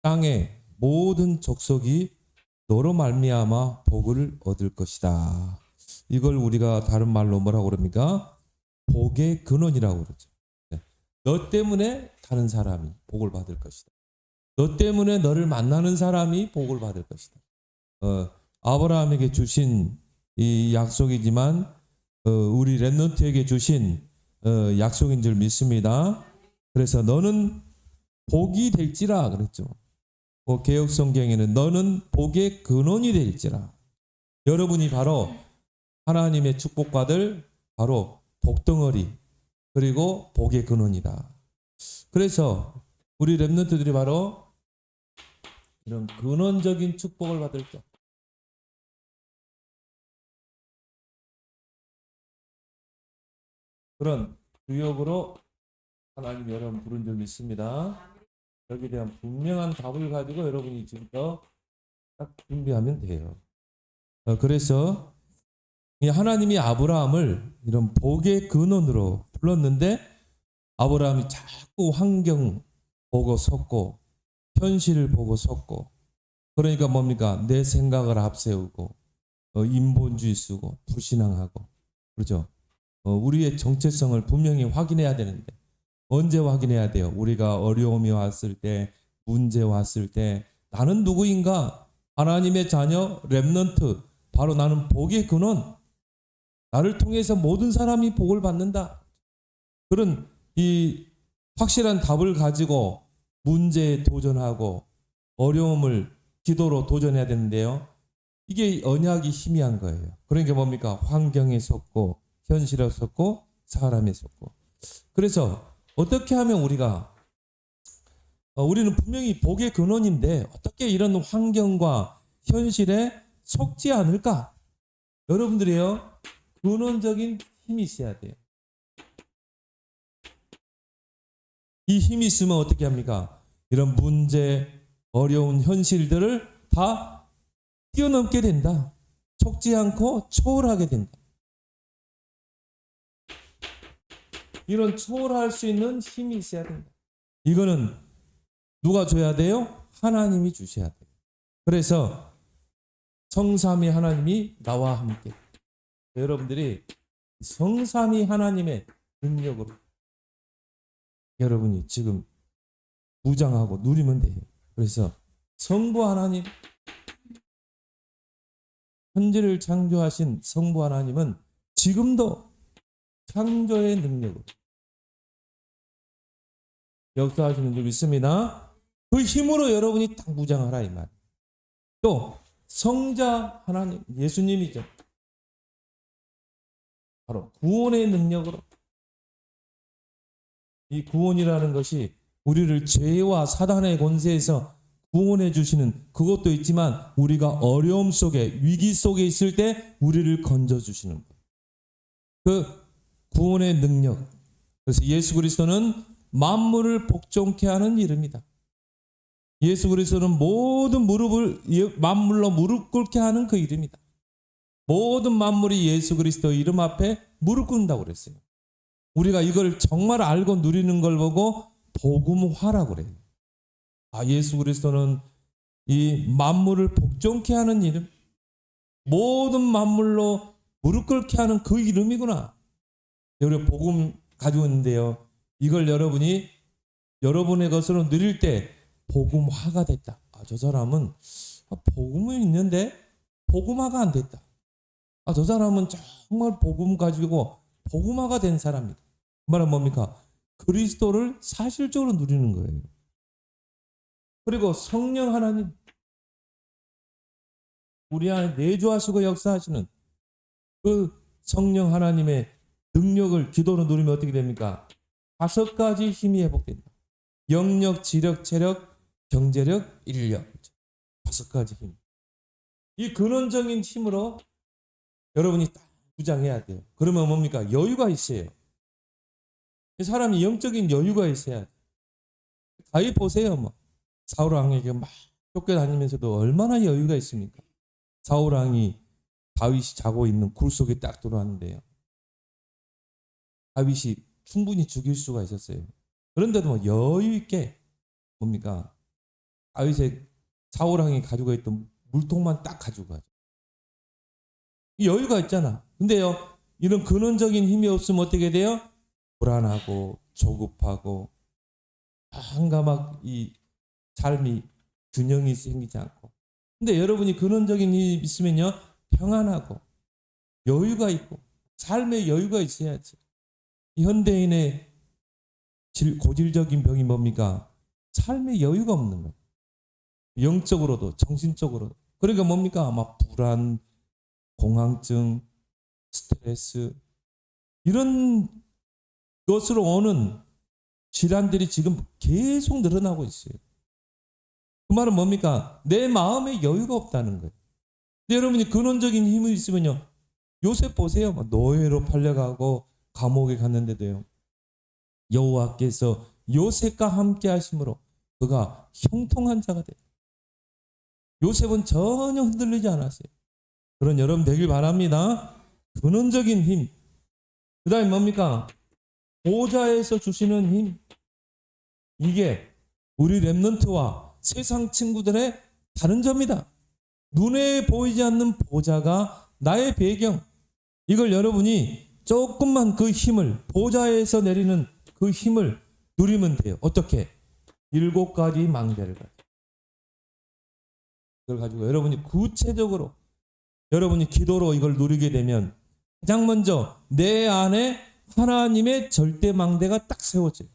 땅의 모든 족속이 너로 말미암아 복을 얻을 것이다. 이걸 우리가 다른 말로 뭐라고 그럽니까? 복의 근원이라고 그러죠. 네. 너 때문에 다른 사람이 복을 받을 것이다. 너 때문에 너를 만나는 사람이 복을 받을 것이다. 아브라함에게 주신 이 약속이지만 우리 렘넌트에게 주신 약속인 줄 믿습니다. 그래서 너는 복이 될지라 그랬죠. 개역 성경에는 너는 복의 근원이 될지라. 여러분이 바로 하나님의 축복받을 바로 복덩어리 그리고 복의 근원이다. 그래서 우리 렘넌트들이 바로 이런 근원적인 축복을 받을 때 그런 주역으로 하나님 여러분 부른 줄 믿습니다. 여기에 대한 분명한 답을 가지고 여러분이 지금부터 딱 준비하면 돼요. 그래서 하나님이 아브라함을 이런 복의 근원으로 불렀는데 아브라함이 자꾸 환경 보고 섰고 현실을 보고 섰고 그러니까 뭡니까? 내 생각을 앞세우고 인본주의 쓰고 불신앙하고 그렇죠? 우리의 정체성을 분명히 확인해야 되는데 언제 확인해야 돼요? 우리가 어려움이 왔을 때 문제 왔을 때 나는 누구인가? 하나님의 자녀 렘넌트 바로 나는 복의 근원 나를 통해서 모든 사람이 복을 받는다. 그런 이 확실한 답을 가지고 문제에 도전하고 어려움을 기도로 도전해야 되는데요. 이게 언약이 희미한 거예요. 그러니까 뭡니까? 환경에 속고 현실에 속고 사람에 속고. 그래서 어떻게 하면 우리는 분명히 복의 근원인데 어떻게 이런 환경과 현실에 속지 않을까? 여러분들이요. 근원적인 힘이 있어야 돼요. 이 힘이 있으면 어떻게 합니까? 이런 문제, 어려운 현실들을 다 뛰어넘게 된다. 속지 않고 초월하게 된다. 이런 초월할 수 있는 힘이 있어야 된다. 이거는 누가 줘야 돼요? 하나님이 주셔야 돼요. 그래서 성삼위 하나님이 나와 함께. 여러분들이 성삼위 하나님의 능력으로 여러분이 지금 무장하고 누리면 돼요. 그래서 성부 하나님, 천지를 창조하신 성부 하나님은 지금도 창조의 능력으로 역사하시는 줄 믿습니다. 그 힘으로 여러분이 딱 무장하라 이 말. 또 성자 하나님 예수님이죠. 바로 구원의 능력으로 이 구원이라는 것이 우리를 죄와 사단의 권세에서 구원해 주시는 그것도 있지만 우리가 어려움 속에 위기 속에 있을 때 우리를 건져 주시는 것. 그 구원의 능력. 그래서 예수 그리스도는 만물을 복종케 하는 이름이다. 예수 그리스도는 모든 만물로 무릎 꿇게 하는 그 이름이다. 모든 만물이 예수 그리스도 이름 앞에 무릎 꿇는다고 그랬어요. 우리가 이걸 정말 알고 누리는 걸 보고 복음화라고 그래요. 예수 그리스도는 이 만물을 복종케 하는 이름, 모든 만물로 무릎 꿇게 하는 그 이름이구나. 우리 복음 가지고 있는데요. 이걸 여러분이 여러분의 것으로 누릴 때 복음화가 됐다. 저 사람은 복음은 있는데 복음화가 안 됐다. 저 사람은 정말 복음 가지고 복음화가 된 사람이다. 그 말은 뭡니까? 그리스도를 사실적으로 누리는 거예요. 그리고 성령 하나님 우리 안에 내주하시고 역사하시는 그 성령 하나님의 능력을 기도로 누리면 어떻게 됩니까? 5가지 힘이 회복된다. 영력, 지력, 체력, 경제력, 인력. 5가지 힘. 이 근원적인 힘으로 여러분이 딱 부장해야 돼요. 그러면 뭡니까? 여유가 있어요. 사람이 영적인 여유가 있어야 돼. 다윗 보세요. 사울 왕에게 막 쫓겨다니면서도 얼마나 여유가 있습니까? 사울 왕이 다윗이 자고 있는 굴 속에 딱 들어왔는데요. 다윗이 충분히 죽일 수가 있었어요. 그런데도 여유 있게 뭡니까? 다윗의 사울왕이 가지고 있던 물통만 딱 가지고 가죠. 여유가 있잖아. 근데요, 이런 근원적인 힘이 없으면 어떻게 돼요? 불안하고 조급하고 뭔가 막 이 삶이 균형이 생기지 않고. 근데 여러분이 근원적인 힘이 있으면요, 평안하고 여유가 있고 삶의 여유가 있어야지. 이 현대인의 고질적인 병이 뭡니까? 삶의 여유가 없는 거예요. 영적으로도 정신적으로도. 그러니까 뭡니까? 아마 불안, 공황증, 스트레스 이런 것으로 오는 질환들이 지금 계속 늘어나고 있어요. 그 말은 뭡니까? 내 마음에 여유가 없다는 거예요. 근데 여러분이 근원적인 힘이 있으면요, 요셉 보세요. 노예로 팔려가고 감옥에 갔는데도요, 여호와께서 요셉과 함께 하심으로 그가 형통한 자가 돼요. 요셉은 전혀 흔들리지 않았어요. 그런 여러분 되길 바랍니다. 근원적인 힘. 그 다음에 뭡니까? 보좌에서 주시는 힘. 이게 우리 렘넌트와 세상 친구들의 다른 점이다. 눈에 보이지 않는 보좌가 나의 배경. 이걸 여러분이 조금만 그 힘을, 보좌에서 내리는 그 힘을 누리면 돼요. 어떻게? 7가지 망대를 가지고. 그걸 가지고 여러분이 구체적으로 여러분이 기도로 이걸 누리게 되면 가장 먼저 내 안에 하나님의 절대 망대가 딱 세워져요.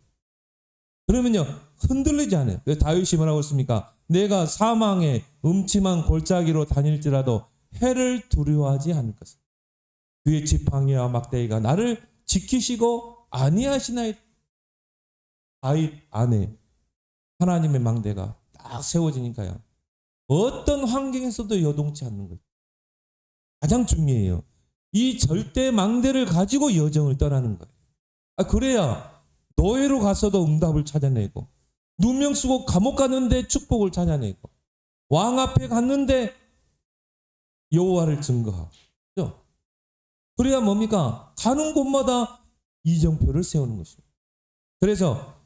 그러면요, 흔들리지 않아요. 다윗이 뭐라고 했습니까? 내가 사망의 음침한 골짜기로 다닐지라도 해를 두려워하지 않을 것을. 그의 지팡이와 막대기가 나를 지키시고 아니하시나이다. 다윗 안에 하나님의 망대가 딱 세워지니까요, 어떤 환경에서도 여동치 않는 거예요. 가장 중요해요. 이 절대 망대를 가지고 여정을 떠나는 거예요. 그래야 노예로 가서도 응답을 찾아내고, 누명 쓰고 감옥 갔는데 축복을 찾아내고, 왕 앞에 갔는데 여호와를 증거하고. 그래야 뭡니까? 가는 곳마다 이정표를 세우는 것입니다. 그래서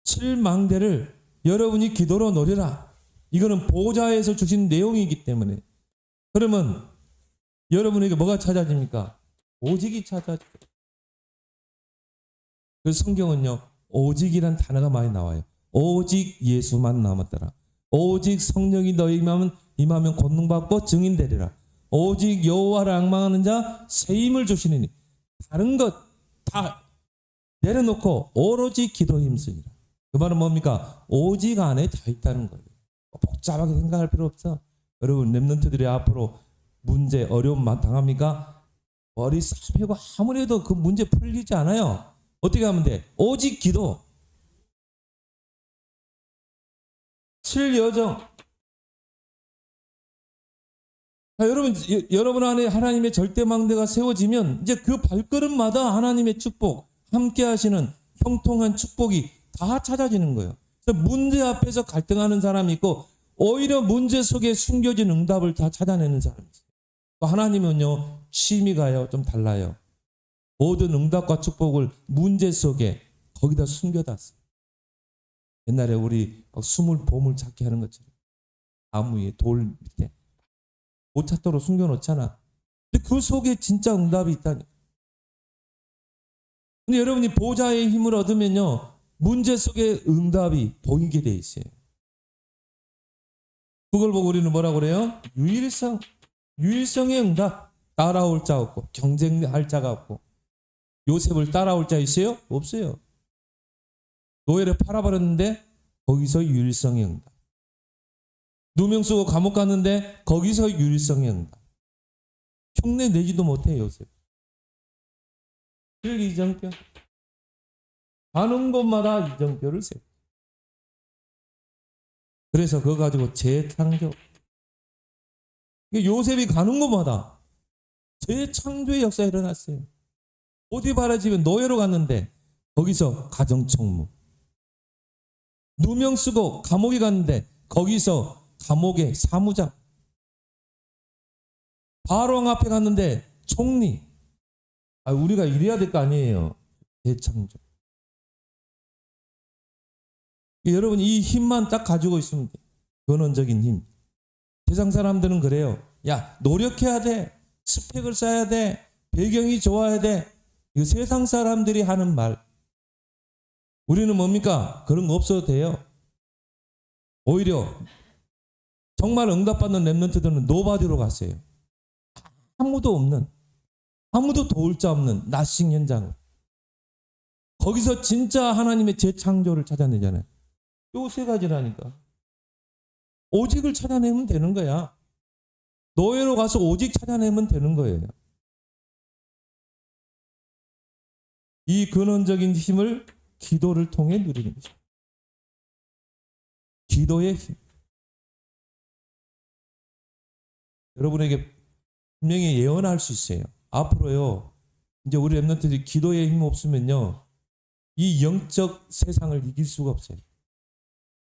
7망대를 여러분이 기도로 노려라. 이거는 보좌에서 주신 내용이기 때문에. 그러면 여러분에게 뭐가 찾아집니까? 오직이 찾아져요. 그래서 성경은요, 오직이란 단어가 많이 나와요. 오직 예수만 남았더라. 오직 성령이 너희 임하면 권능받고 증인되리라. 오직 여호와를 앙망하는 자 새 힘을 주시느니. 다른 것 다 내려놓고 오로지 기도 힘쓰니라. 그 말은 뭡니까? 오직 안에 다 있다는 거예요. 복잡하게 생각할 필요 없어. 여러분 렘넌트들이 앞으로 문제 어려움 당합니까? 머리 싹 아무리 해도 그 문제 풀리지 않아요. 어떻게 하면 돼? 오직 기도. 7여정. 여러분 안에 하나님의 절대망대가 세워지면 이제 그 발걸음마다 하나님의 축복, 함께 하시는 형통한 축복이 다 찾아지는 거예요. 그래서 문제 앞에서 갈등하는 사람이 있고, 오히려 문제 속에 숨겨진 응답을 다 찾아내는 사람이 있어요. 또 하나님은요, 취미가요 좀 달라요. 모든 응답과 축복을 문제 속에 거기다 숨겨놨어요. 옛날에 우리 숨을 보물 찾기 하는 것처럼 나무 위에 돌 밑에 못 찾도록 숨겨놓잖아. 근데 그 속에 진짜 응답이 있다니. 근데 여러분이 보좌의 힘을 얻으면요, 문제 속에 응답이 보이게 돼 있어요. 그걸 보고 우리는 뭐라고 그래요? 유일성의 응답. 따라올 자 없고 경쟁할 자가 없고. 요셉을 따라올 자 있어요? 없어요. 노예를 팔아버렸는데 거기서 유일성의 응답. 누명 쓰고 감옥 갔는데 거기서 유일성의 응답. 흉내 내지도 못해 요셉. 이정표. 가는 곳마다 이정표를 세워. 그래서 그거 가지고 재창조. 요셉이 가는 곳마다 재창조의 역사가 일어났어요. 보디바라 집에 노예로 갔는데 거기서 가정총무. 누명 쓰고 감옥에 갔는데 거기서 감옥의 사무장. 바로왕 앞에 갔는데 총리. 우리가 이래야 될 거 아니에요. 재창조. 여러분 이 힘만 딱 가지고 있으면 돼요. 근원적인 힘. 세상 사람들은 그래요. 야, 노력해야 돼. 스펙을 쌓아야 돼. 배경이 좋아야 돼. 이거 세상 사람들이 하는 말. 우리는 뭡니까? 그런 거 없어도 돼요. 오히려 정말 응답받는 렘넌트들은 노바디로 갔어요. 아무도 없는, 아무도 도울 자 없는 나싱 현장을. 거기서 진짜 하나님의 재창조를 찾아내잖아요. 요 세 가지라니까. 오직을 찾아내면 되는 거야. 노예로 가서 오직 찾아내면 되는 거예요. 이 근원적인 힘을 기도를 통해 누리는 거죠. 기도의 힘. 여러분에게 분명히 예언할 수 있어요. 앞으로요, 이제 우리 렘넌트들이 기도의 힘 없으면요, 이 영적 세상을 이길 수가 없어요.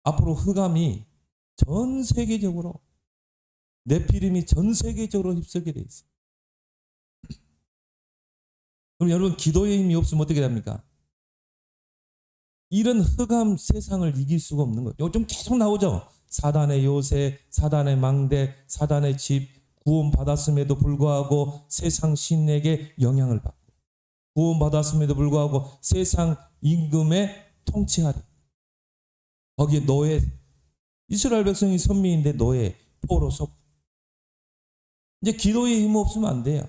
앞으로 흑암이 전 세계적으로, 네피림이 전 세계적으로 휩쓸게 돼 있어요. 그럼 여러분, 기도의 힘이 없으면 어떻게 됩니까? 이런 흑암 세상을 이길 수가 없는 거예요. 이거 좀 계속 나오죠. 사단의 요새, 사단의 망대, 사단의 집, 구원받았음에도 불구하고 세상 신에게 영향을 받고, 구원받았음에도 불구하고 세상 임금에 통치하리. 거기에 노예, 이스라엘 백성이 선미인데 노예, 포로 속. 이제 기도의 힘 없으면 안 돼요.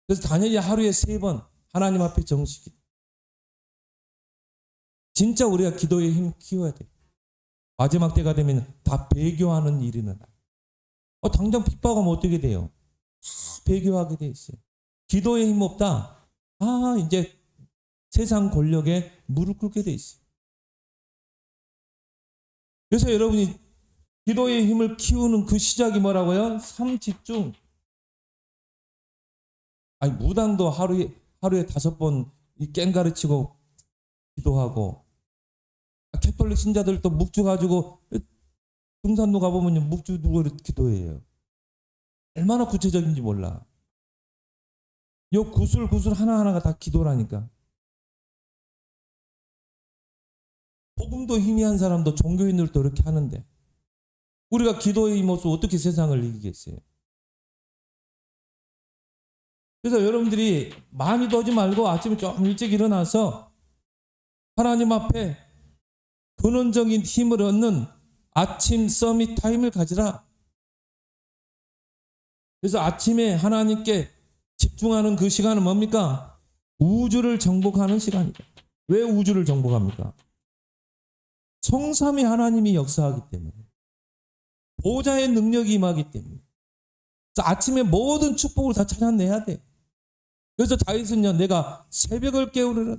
그래서 다니엘이 하루에 3번 하나님 앞에 정식이. 진짜 우리가 기도의 힘 키워야 돼. 마지막 때가 되면 다 배교하는 일이 일어나. 당장 핍박하면 어떻게 돼요? 배교하게 돼 있어요. 기도의 힘 없다. 이제 세상 권력에 무릎 꿇게 돼 있어요. 그래서 여러분이 기도의 힘을 키우는 그 시작이 뭐라고요? 삶집중. 무당도 하루에 5번 깽가르치고 기도하고, 캐톨릭 신자들도 묵주 가지고 등산로 가보면 묵주 두고 기도해요. 얼마나 구체적인지 몰라. 요 구슬 하나하나가 다 기도라니까. 복음도 희미한 사람도 종교인들도 이렇게 하는데, 우리가 기도의 힘 없어 어떻게 세상을 이기겠어요? 그래서 여러분들이 많이도 하지 말고 아침에 좀 일찍 일어나서 하나님 앞에 근원적인 힘을 얻는 아침 서밋 타임을 가지라. 그래서 아침에 하나님께 집중하는 그 시간은 뭡니까? 우주를 정복하는 시간이다. 왜 우주를 정복합니까? 성삼위 하나님이 역사하기 때문에, 보좌의 능력이 임하기 때문에. 그래서 아침에 모든 축복을 다 찾아내야 돼. 그래서 다윗은요, 내가 새벽을 깨우리라.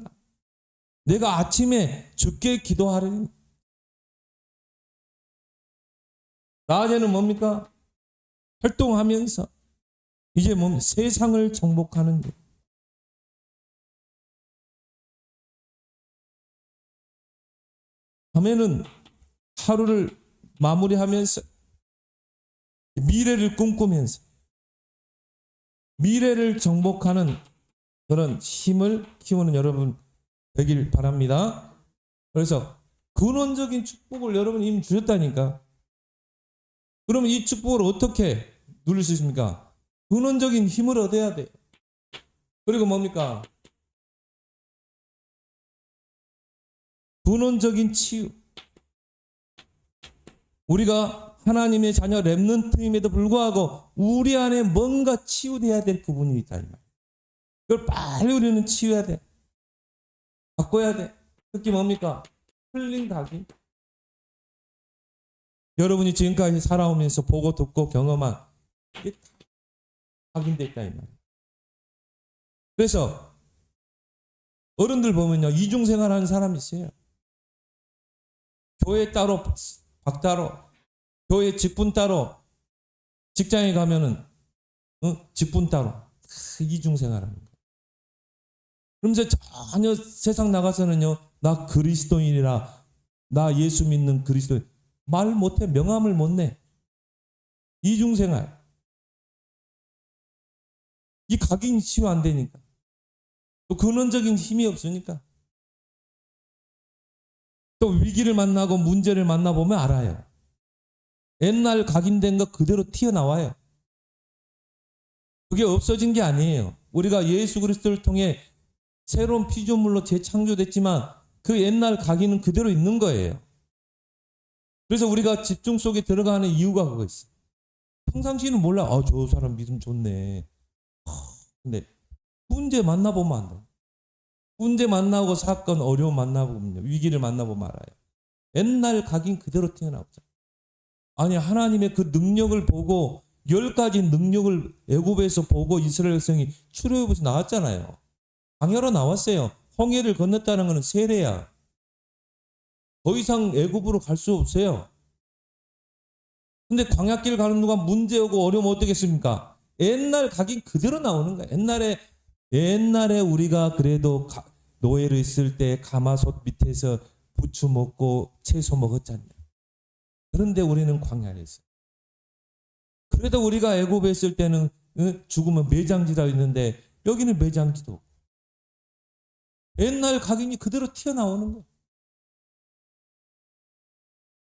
내가 아침에 주께 기도하리니. 낮에는 뭡니까? 활동하면서 이제 세상을 정복하는 것. 밤에는 하루를 마무리하면서 미래를 꿈꾸면서 미래를 정복하는 그런 힘을 키우는 여러분 되길 바랍니다. 그래서 근원적인 축복을 여러분이 이미 주셨다니까. 그러면 이 축복을 어떻게 누릴 수 있습니까? 근원적인 힘을 얻어야 돼요. 그리고 뭡니까? 근원적인 치유. 우리가 하나님의 자녀 렘넌트임에도 불구하고 우리 안에 뭔가 치유돼야 될 부분이 있다. 그걸 빨리 우리는 치유해야 돼. 바꿔야 돼. 특히 뭡니까? 힐링 각인. 여러분이 지금까지 살아오면서 보고 듣고 경험한 이게 다 각인돼 있다 이 말이에요. 그래서 어른들 보면요, 이중생활하는 사람이 있어요. 교회 따로 박 따로, 교회 직분 따로, 직장에 가면은 직분 따로, 이중생활하는 거예요. 그러면서 전혀 세상 나가서는요, 나 그리스도인이라, 나 예수 믿는 그리스도인, 말 못해, 명함을 못 내. 이중생활. 이 각인이 치유 안 되니까. 또 근원적인 힘이 없으니까. 또 위기를 만나고 문제를 만나보면 알아요. 옛날 각인된 거 그대로 튀어나와요. 그게 없어진 게 아니에요. 우리가 예수 그리스도를 통해 새로운 피조물로 재창조됐지만 그 옛날 각인은 그대로 있는 거예요. 그래서 우리가 집중 속에 들어가는 이유가 그거 있어요. 평상시는 몰라. 저 사람 믿음 좋네. 근데 문제 만나보면 안 돼. 문제 만나고 사건, 어려움 만나보면 위기를 만나보면 알아요. 옛날 각인 그대로 튀어나오죠. 아니 하나님의 그 능력을 보고 10가지 능력을 애굽에서 보고 이스라엘 백성이 출애굽에서 나왔잖아요. 광야로 나왔어요. 홍해를 건넜다는 것은 세례야. 더 이상 애굽으로 갈 수 없어요. 근데 광야길 가는 동안 문제 오고 어려움 어떻겠습니까? 옛날 각인 그대로 나오는 거야. 옛날에 우리가 그래도 노예로 있을 때 가마솥 밑에서 부추 먹고 채소 먹었잖아요. 그런데 우리는 광야에 있어요. 그래도 우리가 애굽에 있을 때는 죽으면 매장지다 있는데 여기는 매장지도 없고. 옛날 각인이 그대로 튀어나오는 거예요.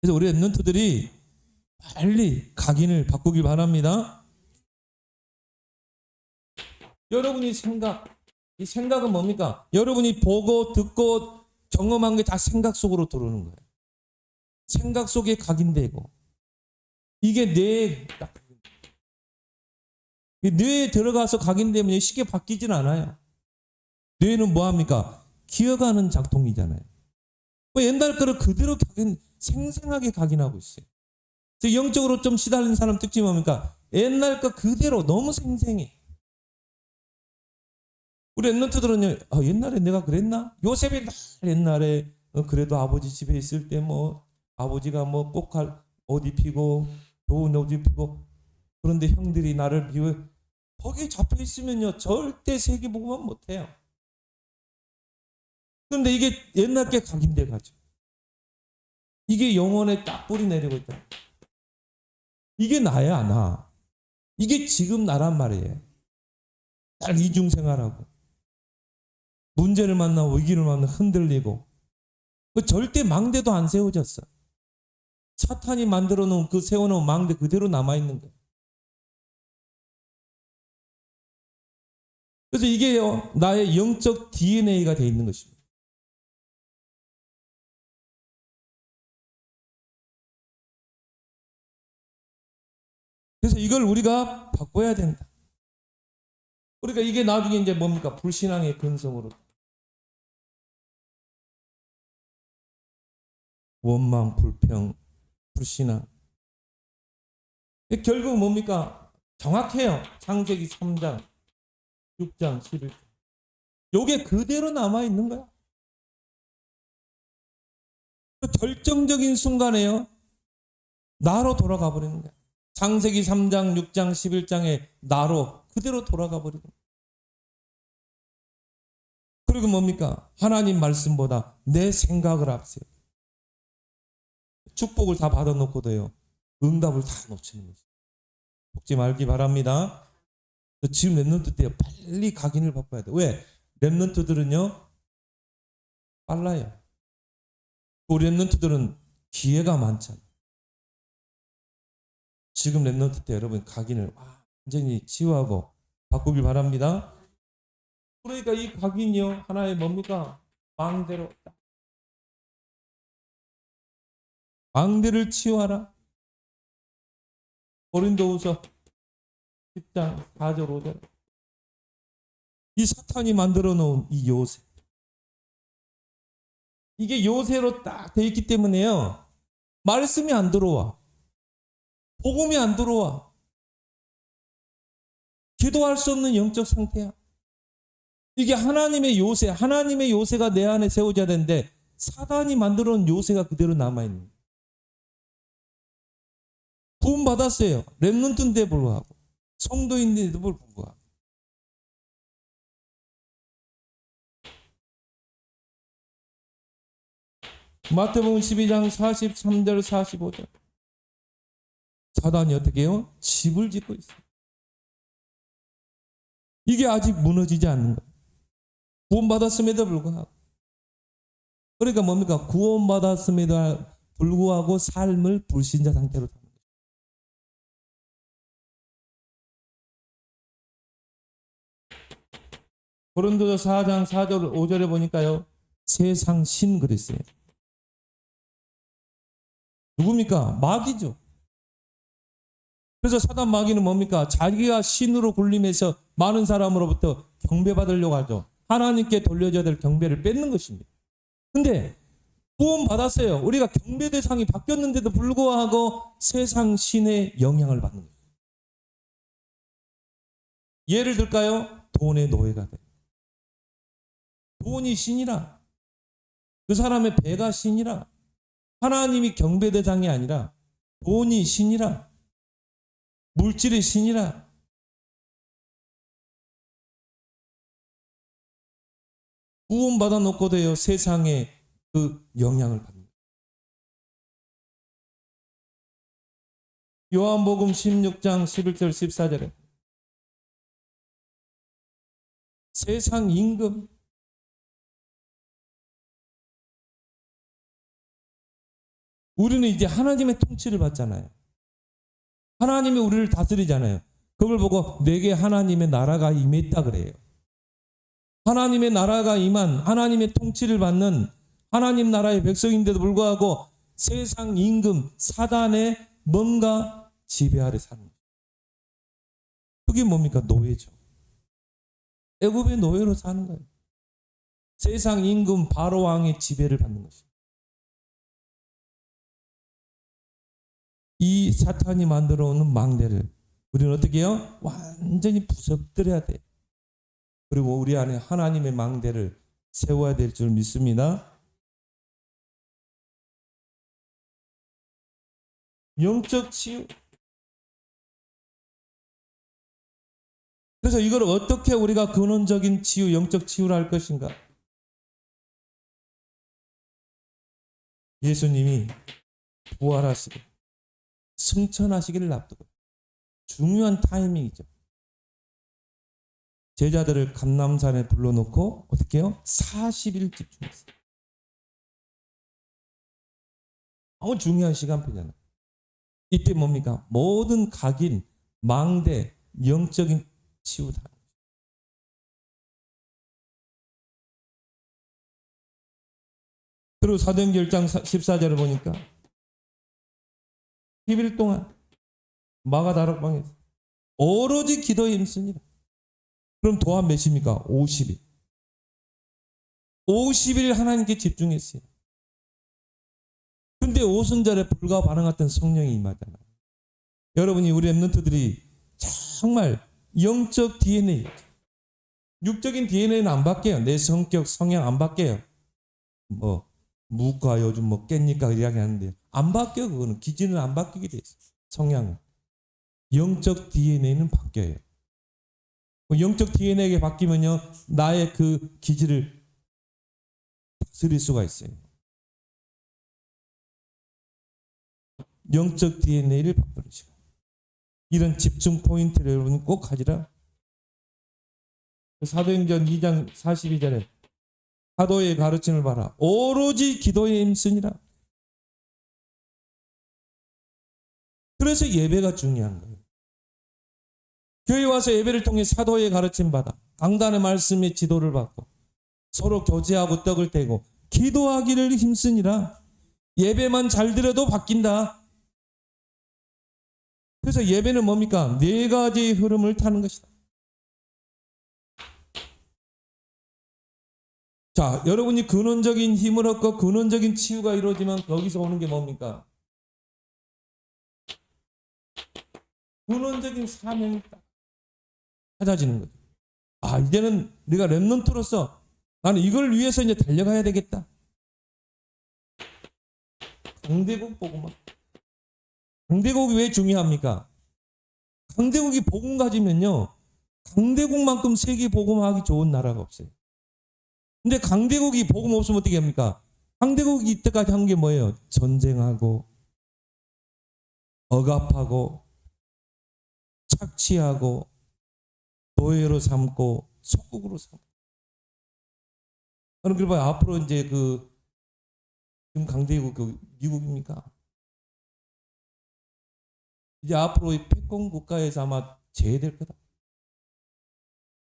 그래서 우리 랩런트들이 빨리 각인을 바꾸길 바랍니다. 여러분이 이 생각은 뭡니까? 여러분이 보고 듣고 경험한 게 다 생각 속으로 들어오는 거예요. 생각 속에 각인되고 이게 뇌에 들어가서 각인되면 쉽게 바뀌진 않아요. 뇌는 뭐합니까? 기억하는 작동이잖아요. 옛날 거를 그대로 생생하게 각인하고 있어요. 그래서 영적으로 좀 시달린 사람 특징이 뭡니까? 옛날 거 그대로 너무 생생해. 우리 랩런트들은요, 옛날에 내가 그랬나? 요셉이 옛날에 그래도 아버지 집에 있을 때 아버지가 꼭 옷 입히고 좋은 옷 입히고 그런데 형들이 나를 비워 거기에 잡혀 있으면요 절대 세계복음은 못해요. 그런데 이게 옛날 게 각인돼 가지고 이게 영혼에 딱 뿌리 내리고 있다. 이게 나야 나. 이게 지금 나란 말이에요. 딱 이중생활하고 문제를 만나고 위기를 만나 흔들리고 절대 망대도 안 세워졌어. 사탄이 만들어 놓은 세워놓은 망대 그대로 남아있는 거예요. 그래서 이게 나의 영적 DNA가 되어 있는 것입니다. 그래서 이걸 우리가 바꿔야 된다. 그러니까 이게 나중에 이제 뭡니까? 불신앙의 근성으로. 원망, 불평, 불신앙. 결국 뭡니까? 정확해요. 창세기 3장, 6장, 11장. 요게 그대로 남아있는 거야. 결정적인 순간에요. 나로 돌아가 버리는 거야. 창세기 3장, 6장, 11장에 나로 그대로 돌아가 버리는 거야. 그리고 뭡니까? 하나님 말씀보다 내 생각을 앞세워. 축복을 다 받아놓고도요. 응답을 다 놓치는 거죠. 속지 말기 바랍니다. 지금 랩런트 때요. 빨리 각인을 바꿔야 돼. 왜? 랩런트들은요. 빨라요. 우리 랩런트들은 기회가 많잖아요. 지금 랩런트 때 여러분 각인을 완전히 치유하고 바꾸길 바랍니다. 그러니까 이 각인이요. 하나의 뭡니까? 망대를 치유하라. 고린도후서 10장 4절 5절. 이 사탄이 만들어 놓은 이 요새. 이게 요새로 딱 돼 있기 때문에요. 말씀이 안 들어와. 복음이 안 들어와. 기도할 수 없는 영적 상태야. 이게 하나님의 요새가 내 안에 세워져야 되는데 사단이 만들어 놓은 요새가 그대로 남아있는 거예요. 구원 받았어요. 랩런트인데 불구하고. 성도인데도 불구하고. 마태복음 12장 43절 45절. 사단이 어떻게 해요? 집을 짓고 있어요. 이게 아직 무너지지 않는 거예요. 구원받았음에도 불구하고. 그러니까 뭡니까? 구원받았음에도 불구하고 삶을 불신자 상태로 사는 거예요. 고린도서 4장 4절 5절에 보니까요. 세상 신 그랬어요. 누굽니까? 마귀죠. 그래서 사단 마귀는 뭡니까? 자기가 신으로 군림해서 많은 사람으로부터 경배받으려고 하죠. 하나님께 돌려줘야 될 경배를 뺏는 것입니다. 근데 구원 받았어요. 우리가 경배 대상이 바뀌었는데도 불구하고 세상 신의 영향을 받는 거예요. 예를 들까요? 돈의 노예가 돼요. 돈이 신이라. 그 사람의 배가 신이라. 하나님이 경배 대상이 아니라 돈이 신이라. 물질의 신이라. 구원받아 놓고도요 세상에 그 영향을 받는 거예요. 요한복음 16장 11절 14절에 세상 임금 우리는 이제 하나님의 통치를 받잖아요. 하나님이 우리를 다스리잖아요. 그걸 보고 내게 하나님의 나라가 임했다 그래요. 하나님의 나라가 임한 하나님의 통치를 받는 하나님 나라의 백성인데도 불구하고 세상 임금 사단의 뭔가 지배 아래 사는 거예요. 그게 뭡니까? 노예죠. 애굽의 노예로 사는 거예요. 세상 임금 바로 왕의 지배를 받는 것입니다. 이 사탄이 만들어 오는 망대를 우리는 어떻게 해요? 완전히 부숴뜨려야 돼요. 그리고 우리 안에 하나님의 망대를 세워야 될 줄 믿습니다. 영적 치유. 그래서 이걸 어떻게 우리가 근원적인 치유, 영적 치유를 할 것인가? 예수님이 부활하시고 승천하시기를 앞두고 중요한 타이밍이죠. 제자들을 감람산에 불러놓고 어떻게 해요? 40일 집중했어요. 아주 중요한 시간표잖아요. 이때 뭡니까? 모든 각인, 망대, 영적인 치유다. 그리고 사도행전 1장 14절을 보니까 10일 동안 마가다락방에서 오로지 기도에 힘쓰니라. 그럼 도합 몇입니까? 50일. 50일 하나님께 집중했어요. 근데 오순절에 불과 반응했던 성령이 임하잖아요. 여러분이 우리 랩런트들이 정말 영적 DNA, 육적인 DNA는 안 바뀌어요. 내 성격, 성향 안 바뀌어요. 뭐 무과 요즘 뭐 깻니까 이야기하는데 안 바뀌어. 그거는 기질은 안 바뀌게 돼 있어요. 성향은. 영적 DNA는 바뀌어요. 영적 DNA가 바뀌면요 나의 그 기질을 다스릴 수가 있어요. 영적 DNA를 바꾸는 시간. 이런 집중 포인트를 여러분 꼭 가지라. 사도행전 2장 42절에 사도의 가르침을 봐라. 오로지 기도에 힘쓰니라. 그래서 예배가 중요한 거예요. 교회 와서 예배를 통해 사도의 가르침 받아 강단의 말씀에 지도를 받고 서로 교제하고 떡을 떼고 기도하기를 힘쓰니라. 예배만 잘 드려도 바뀐다. 그래서 예배는 뭡니까? 네 가지의 흐름을 타는 것이다. 자, 여러분이 근원적인 힘을 얻고 근원적인 치유가 이루어지면 거기서 오는 게 뭡니까? 근원적인 사명이 딱 찾아지는 거죠. 아, 이제는 내가 랩런트로서 나는 이걸 위해서 이제 달려가야 되겠다. 강대국 복음화. 강대국이 왜 중요합니까? 강대국이 복음 가지면요, 강대국만큼 세계 복음하기 좋은 나라가 없어요. 근데 강대국이 복음 없으면 어떻게 합니까? 강대국이 이때까지 한 게 뭐예요? 전쟁하고 억압하고 착취하고 노예로 삼고 속국으로 삼고. 그럼 봐요. 앞으로 이제 지금 강대국 미국입니까? 이제 앞으로 이 패권 국가에서 아마 제외될 거다.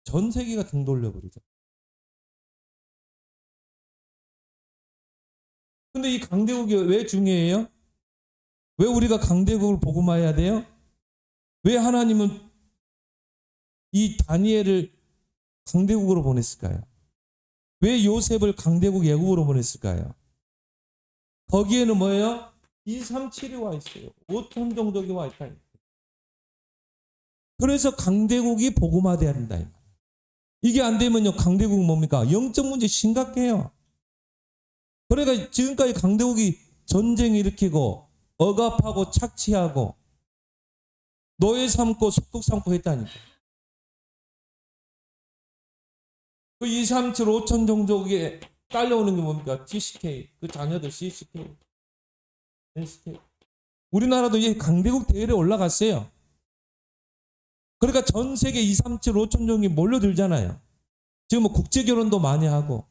전 세계가 등 돌려버리죠. 근데 이 강대국이 왜 중요해요? 왜 우리가 강대국을 복음화해야 돼요? 왜 하나님은 이 다니엘을 강대국으로 보냈을까요? 왜 요셉을 강대국 애국으로 보냈을까요? 거기에는 뭐예요? 237이 와 있어요. 5톤 정도가 와 있다. 그래서 강대국이 복음화돼야 된다. 이게 안 되면요, 강대국은 뭡니까? 영적 문제 심각해요. 그러니까 지금까지 강대국이 전쟁 일으키고 억압하고 착취하고 노예 삼고 속국 삼고 했다니까. 그 2, 3, 7, 5천 종족에 딸려오는 게 뭡니까? GCK, 그 자녀들 CCK, NCK. 우리나라도 이제 강대국 대열에 올라갔어요. 그러니까 전 세계 2, 3, 7, 5천 종이 몰려들잖아요. 지금 뭐 국제 결혼도 많이 하고.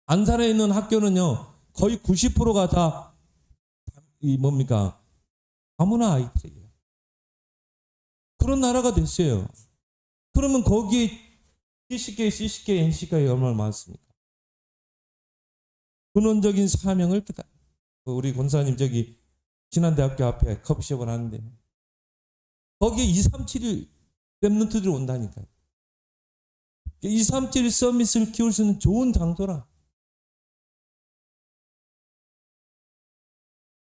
안산에 있는 학교는요, 거의 90%가 다, 뭡니까? 다문화 아이들이에요. 그런 나라가 됐어요. 그러면 거기에 CCK, NCK가 얼마나 많습니까? 근원적인 사명을 깨달아. 우리 권사님 저기 신한대학교 앞에 커피숍을 하는데 거기에 237일 랩런트들이 온다니까요. 237 서밋을 키울 수 있는 좋은 장소라.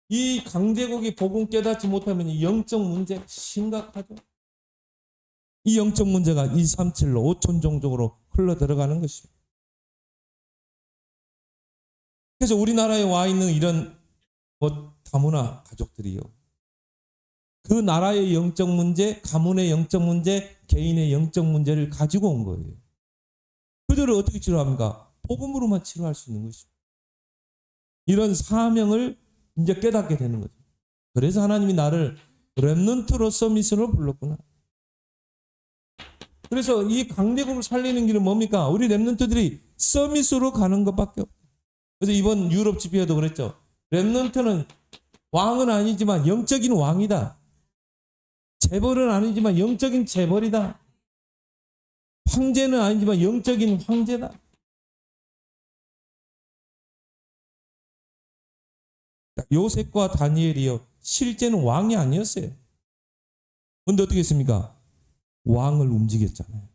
이 강대국이 복음 깨닫지 못하면 영적 문제 심각하죠. 이 영적 문제가 237로 5천 종족으로 흘러 들어가는 것입니다. 그래서 우리나라에 와 있는 이런 다문화 가족들이요. 그 나라의 영적 문제, 가문의 영적 문제, 개인의 영적 문제를 가지고 온 거예요. 그들을 어떻게 치료합니까? 복음으로만 치료할 수 있는 것입니다. 이런 사명을 이제 깨닫게 되는 거죠. 그래서 하나님이 나를 렘넌트로 서밋으로 불렀구나. 그래서 이 강대국을 살리는 길은 뭡니까? 우리 렘넌트들이 서밋으로 가는 것밖에 없어요. 그래서 이번 유럽 집회에도 그랬죠. 렘넌트는 왕은 아니지만 영적인 왕이다. 재벌은 아니지만 영적인 재벌이다. 황제는 아니지만 영적인 황제다. 요셉과 다니엘이요. 실제는 왕이 아니었어요. 그런데 어떻게 했습니까? 왕을 움직였잖아요.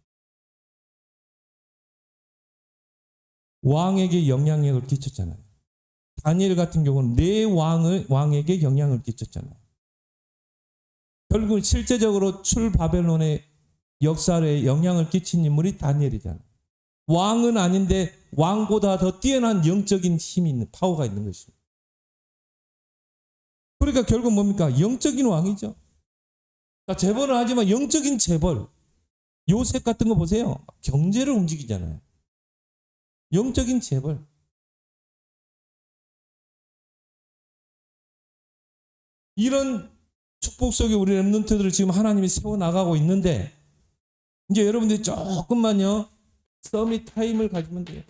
왕에게 영향력을 끼쳤잖아요. 다니엘 같은 경우는 내 왕에게 영향을 끼쳤잖아요. 결국 실제적으로 출바벨론의 역사에 영향을 끼친 인물이 다니엘이잖아요. 왕은 아닌데 왕보다 더 뛰어난 영적인 힘이 있는 파워가 있는 것입니다. 그러니까 결국 뭡니까? 영적인 왕이죠. 재벌은 하지만 영적인 재벌. 요셉 같은 거 보세요. 경제를 움직이잖아요. 영적인 재벌. 이런 축복 속에 우리 렘넌트들을 지금 하나님이 세워나가고 있는데 이제 여러분들이 조금만요. 서밋 타임을 가지면 돼요.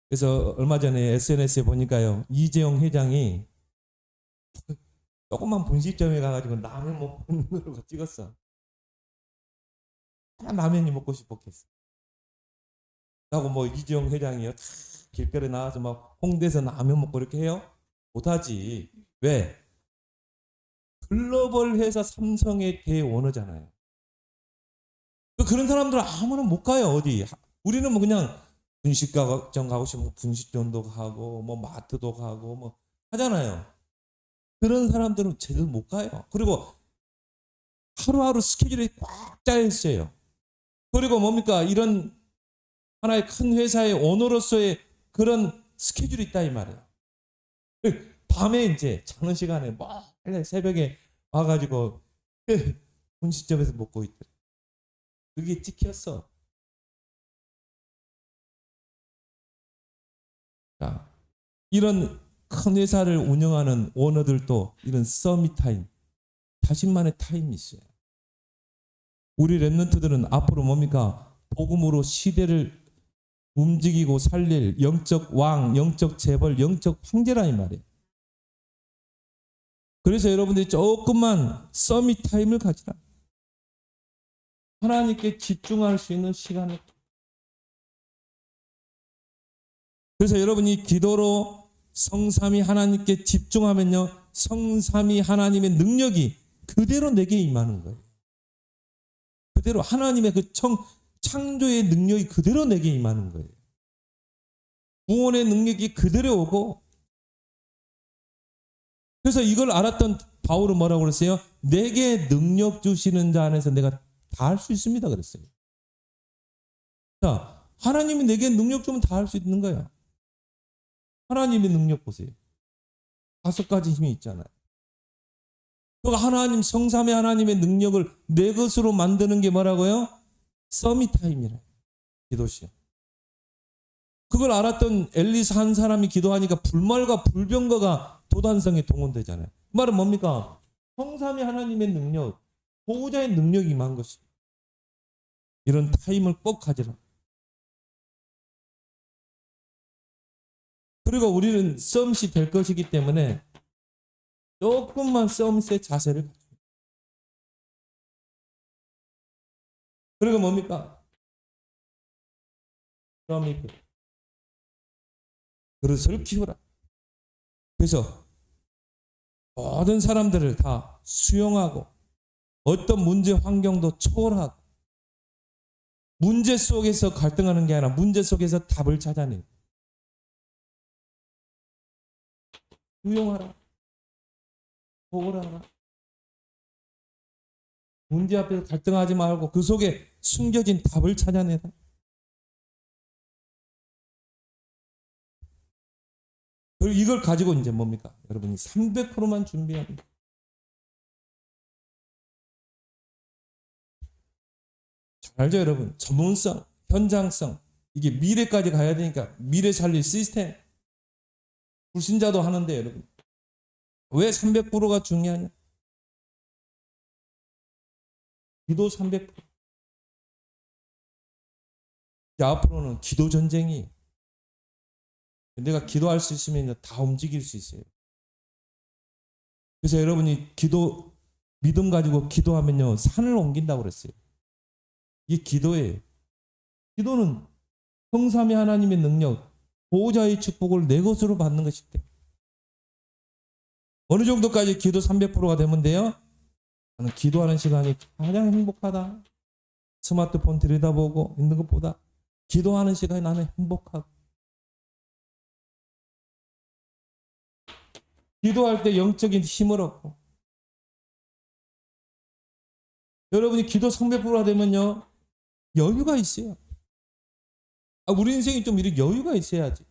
그래서 얼마 전에 SNS에 보니까요. 이재용 회장이 조그만 분식점에 가가지고 라면 먹는 걸 찍었어. 라면이 먹고 싶었겠어. 라고 뭐 이재용 회장이요. 길거리에 나와서 막 홍대에서 라면 먹고 이렇게 해요? 못하지. 왜? 글로벌 회사 삼성의 대오너잖아요. 그런 사람들 아무나 못 가요. 어디. 우리는 뭐 그냥 분식점 가고 싶으면 분식점도 가고 뭐 마트도 가고 뭐 하잖아요. 그런 사람들은 제대로 못 가요. 그리고 하루하루 스케줄이 꽉 짜여 있어요. 그리고 뭡니까? 이런 하나의 큰 회사의 오너로서의 그런 스케줄이 있다 이 말이에요. 밤에 이제 자는 시간에 뭐 새벽에 와가지고 분식점에서 먹고 있더래. 그게 찍혔어. 자, 이런 큰 회사를 운영하는 오너들도 이런 서밋 타임, 자신만의 타임이 있어요. 우리 렘넌트들은 앞으로 뭡니까? 복음으로 시대를 움직이고 살릴 영적 왕, 영적 재벌, 영적 황제라 이 말이에요. 그래서 여러분들이 조금만 서밋 타임을 가지라. 하나님께 집중할 수 있는 시간을 그래서 여러분이 기도로 성삼위 하나님께 집중하면요, 성삼위 하나님의 능력이 그대로 내게 임하는 거예요. 그대로 하나님의 그 창조의 능력이 그대로 내게 임하는 거예요. 구원의 능력이 그대로 오고. 그래서 이걸 알았던 바울은 뭐라고 그랬어요? 내게 능력 주시는 자 안에서 내가 다 할 수 있습니다 그랬어요. 자, 하나님이 내게 능력 주면 다 할 수 있는 거야. 하나님의 능력 보세요. 5가지 힘이 있잖아요. 그 하나님, 성삼의 하나님의 능력을 내 것으로 만드는 게 뭐라고요? 서밋타임이라. 기도 시간. 그걸 알았던 엘리사 한 사람이 기도하니까 불말과 불병거가 도단성에 동원되잖아요. 그 말은 뭡니까? 성삼위 하나님의 능력, 보호자의 능력이 임한 것입니다. 이런 타임을 꼭 가지라. 그리고 우리는 서밋이 될 것이기 때문에 조금만 서밋의 자세를 가지고. 그리고 뭡니까? 서밋. 그릇을 키우라. 그래서 모든 사람들을 다 수용하고 어떤 문제 환경도 초월하고 문제 속에서 갈등하는 게 아니라 문제 속에서 답을 찾아내고 수용하라. 초월하라. 문제 앞에서 갈등하지 말고 그 속에 숨겨진 답을 찾아내라. 그리고 이걸 가지고 이제 뭡니까? 여러분이 300%만 준비합니다. 잘 알죠, 여러분? 전문성, 현장성, 이게 미래까지 가야 되니까 미래 살릴 시스템. 불신자도 하는데 여러분. 왜 300%가 중요하냐? 기도 300%. 이제 앞으로는 기도 전쟁이. 내가 기도할 수 있으면 다 움직일 수 있어요. 그래서 여러분이 기도, 믿음 가지고 기도하면요, 산을 옮긴다고 그랬어요. 이게 기도예요. 기도는 성삼위 하나님의 능력, 보호자의 축복을 내 것으로 받는 것이기 때문에. 어느 정도까지 기도 300%가 되면 돼요? 나는 기도하는 시간이 가장 행복하다. 스마트폰 들여다보고 있는 것보다 기도하는 시간이 나는 행복하고. 기도할 때 영적인 힘을 얻고. 여러분이 기도 300%가 되면요, 여유가 있어요. 우리 인생이 좀 이렇게 여유가 있어야지.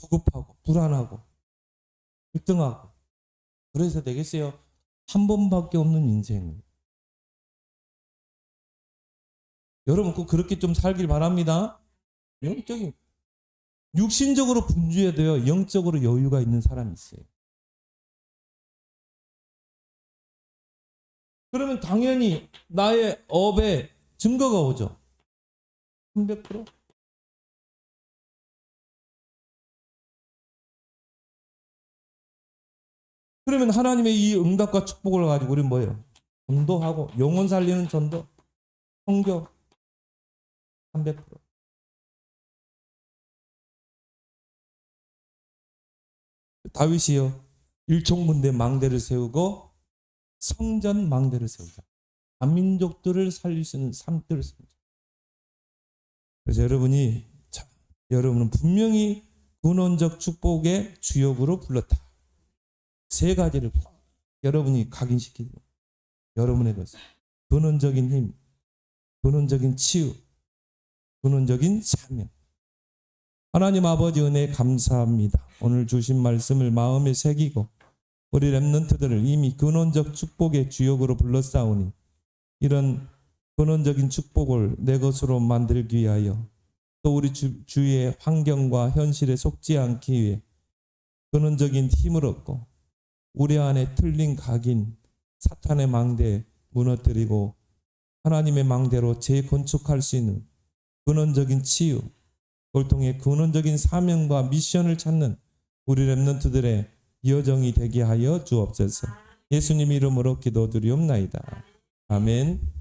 조급하고 불안하고 불등하고 그래서 되겠어요? 한 번밖에 없는 인생. 여러분 꼭 그렇게 좀 살길 바랍니다. 영적인, 육신적으로 분주해도요, 영적으로 여유가 있는 사람이 있어요. 그러면 당연히 나의 업에 증거가 오죠. 300%? 그러면 하나님의 이 응답과 축복을 가지고 우리는 뭐예요? 전도하고, 영혼 살리는 전도, 선교 300%. 다윗이요, 일총문대 망대를 세우고 성전 망대를 세우자. 반민족들을 살릴 수 있는 삶들을 세우자. 그래서 여러분은 분명히 근원적 축복의 주역으로 불렀다. 3가지를 꼭 여러분이 각인시키고, 여러분의 것을 근원적인 힘, 근원적인 치유, 근원적인 사명. 하나님 아버지 은혜 감사합니다. 오늘 주신 말씀을 마음에 새기고 우리 렘넌트들을 이미 근원적 축복의 주역으로 불렀사오니 이런 근원적인 축복을 내 것으로 만들기 위하여, 또 우리 주위의 환경과 현실에 속지 않기 위해 근원적인 힘을 얻고 우리 안에 틀린 각인 사탄의 망대 무너뜨리고 하나님의 망대로 재건축할 수 있는 근원적인 치유, 그걸 통해 근원적인 사명과 미션을 찾는 우리 렘넌트들의 여정이 되게 하여 주옵소서. 예수님 이름으로 기도드리옵나이다. 아멘.